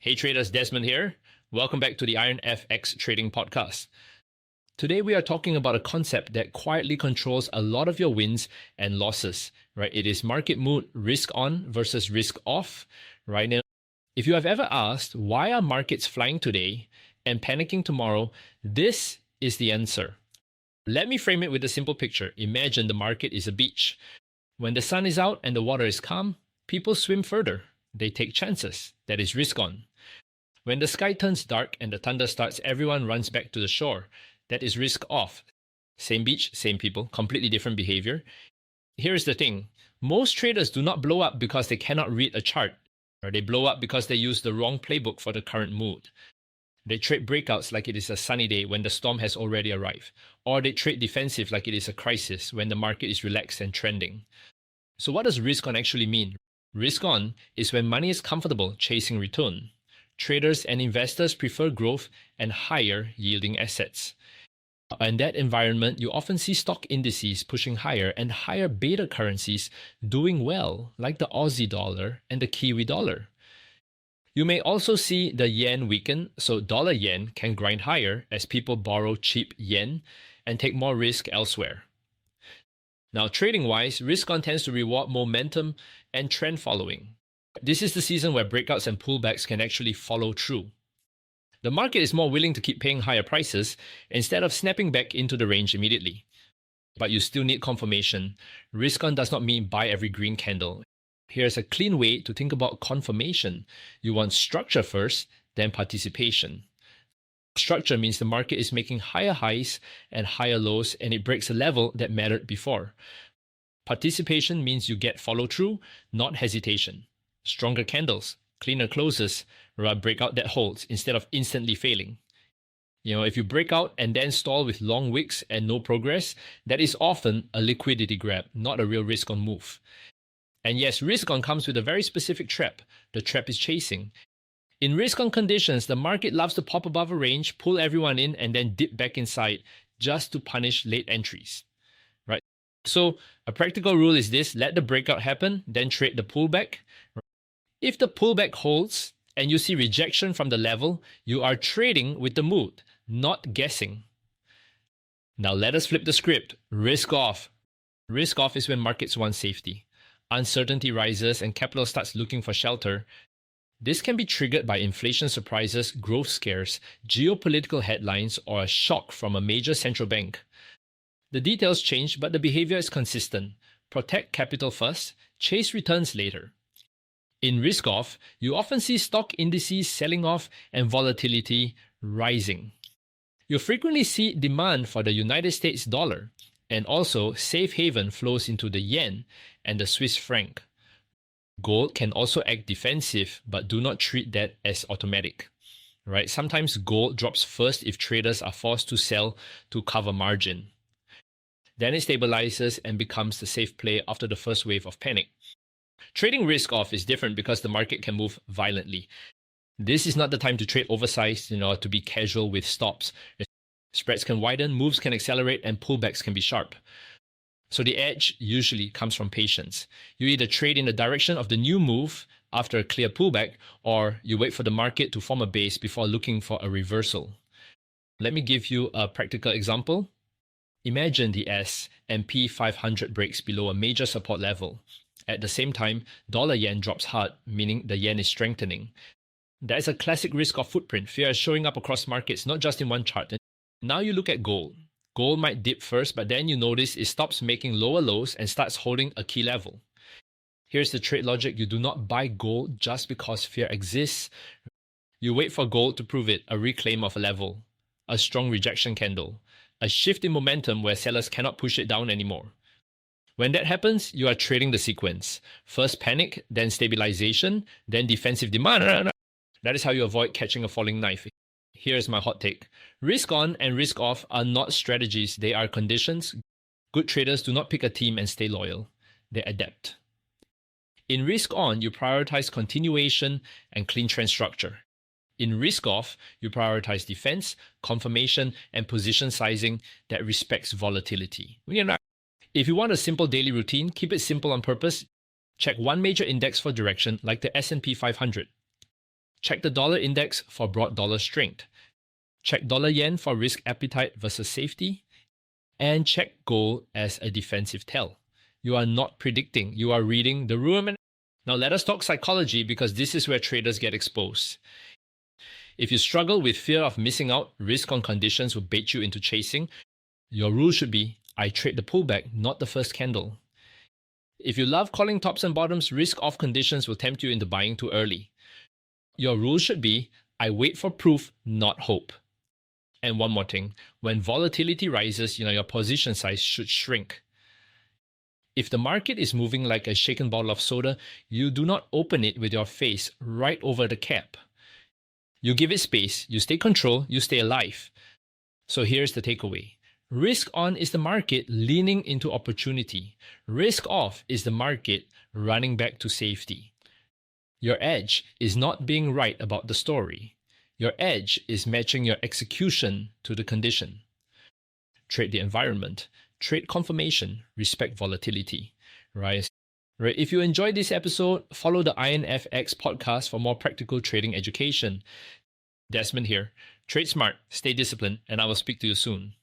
Hey traders, Desmond here. Welcome back to the IronFX Trading Podcast. Today we are talking about a concept that quietly controls a lot of your wins and losses, right? It is market mood, risk on versus risk off, right? Now, if you have ever asked why are markets flying today and panicking tomorrow, this is the answer. Let me frame it with a simple picture. Imagine the market is a beach. When the sun is out and the water is calm, people swim further. They take chances. That is risk on. When the sky turns dark and the thunder starts, everyone runs back to the shore. That is risk off. Same beach, same people, completely different behavior. Here's the thing. Most traders do not blow up because they cannot read a chart, or they blow up because they use the wrong playbook for the current mood. They trade breakouts like it is a sunny day when the storm has already arrived, or they trade defensive like it is a crisis when the market is relaxed and trending. So what does risk on actually mean? Risk on is when money is comfortable chasing return. Traders and investors prefer growth and higher yielding assets. In that environment, you often see stock indices pushing higher and higher beta currencies doing well, like the Aussie dollar and the Kiwi dollar. You may also see the yen weaken, so dollar yen can grind higher as people borrow cheap yen and take more risk elsewhere. Now, trading-wise, risk on tends to reward momentum and trend following. This is the season where breakouts and pullbacks can actually follow through. The market is more willing to keep paying higher prices instead of snapping back into the range immediately. But you still need confirmation. Risk on does not mean buy every green candle. Here's a clean way to think about confirmation. You want structure first, then participation. Structure means the market is making higher highs and higher lows and it breaks a level that mattered before. Participation means you get follow through, not hesitation. Stronger candles, cleaner closes, or a breakout that holds instead of instantly failing. If you break out and then stall with long wicks and no progress, that is often a liquidity grab, not a real risk on move. And yes, risk on comes with a very specific trap. The trap is chasing. In risk on conditions, the market loves to pop above a range, pull everyone in, and then dip back inside just to punish late entries. Right? So a practical rule is this: let the breakout happen, then trade the pullback. If the pullback holds and you see rejection from the level, you are trading with the mood, not guessing. Now let us flip the script. Risk off. Risk off is when markets want safety. Uncertainty rises and capital starts looking for shelter. This can be triggered by inflation surprises, growth scares, geopolitical headlines, or a shock from a major central bank. The details change, but the behavior is consistent. Protect capital first, chase returns later. In risk off, you often see stock indices selling off and volatility rising. You frequently see demand for the United States dollar, and also safe haven flows into the yen and the Swiss franc. Gold can also act defensive, but do not treat that as automatic. Right? Sometimes gold drops first if traders are forced to sell to cover margin. Then it stabilizes and becomes the safe play after the first wave of panic. Trading risk off is different because the market can move violently. This is not the time to trade oversized, to be casual with stops. Spreads can widen, moves can accelerate, and pullbacks can be sharp. So the edge usually comes from patience. You either trade in the direction of the new move after a clear pullback, or you wait for the market to form a base before looking for a reversal. Let me give you a practical example. Imagine the S&P 500 breaks below a major support level. At the same time, dollar yen drops hard, meaning the yen is strengthening. That is a classic risk of footprint. Fear is showing up across markets, not just in one chart. Now you look at gold. Gold might dip first, but then you notice it stops making lower lows and starts holding a key level. Here's the trade logic. You do not buy gold just because fear exists. You wait for gold to prove it, a reclaim of a level, a strong rejection candle, a shift in momentum where sellers cannot push it down anymore. When that happens, you are trading the sequence. First panic, then stabilization, then defensive demand. That is how you avoid catching a falling knife. Here's my hot take. Risk on and risk off are not strategies, they are conditions. Good traders do not pick a team and stay loyal. They adapt. In risk on, you prioritize continuation and clean trend structure. In risk off, you prioritize defense, confirmation, and position sizing that respects volatility. If you want a simple daily routine, keep it simple on purpose. Check one major index for direction, like the S&P 500. Check the dollar index for broad dollar strength. Check dollar yen for risk appetite versus safety. And check gold as a defensive tell. You are not predicting, you are reading the room. Now let us talk psychology, because this is where traders get exposed. If you struggle with fear of missing out, risk on conditions will bait you into chasing. Your rule should be, I trade the pullback, not the first candle. If you love calling tops and bottoms, risk-off conditions will tempt you into buying too early. Your rule should be, I wait for proof, not hope. And one more thing, when volatility rises, your position size should shrink. If the market is moving like a shaken bottle of soda, you do not open it with your face right over the cap. You give it space, you stay control, you stay alive. So here's the takeaway. Risk on is the market leaning into opportunity. Risk off is the market running back to safety. Your edge is not being right about the story. Your edge is matching your execution to the condition. Trade the environment, trade confirmation, respect volatility. Right? If you enjoyed this episode, follow the IronFX podcast for more practical trading education. Desmond here. Trade smart, stay disciplined, and I will speak to you soon.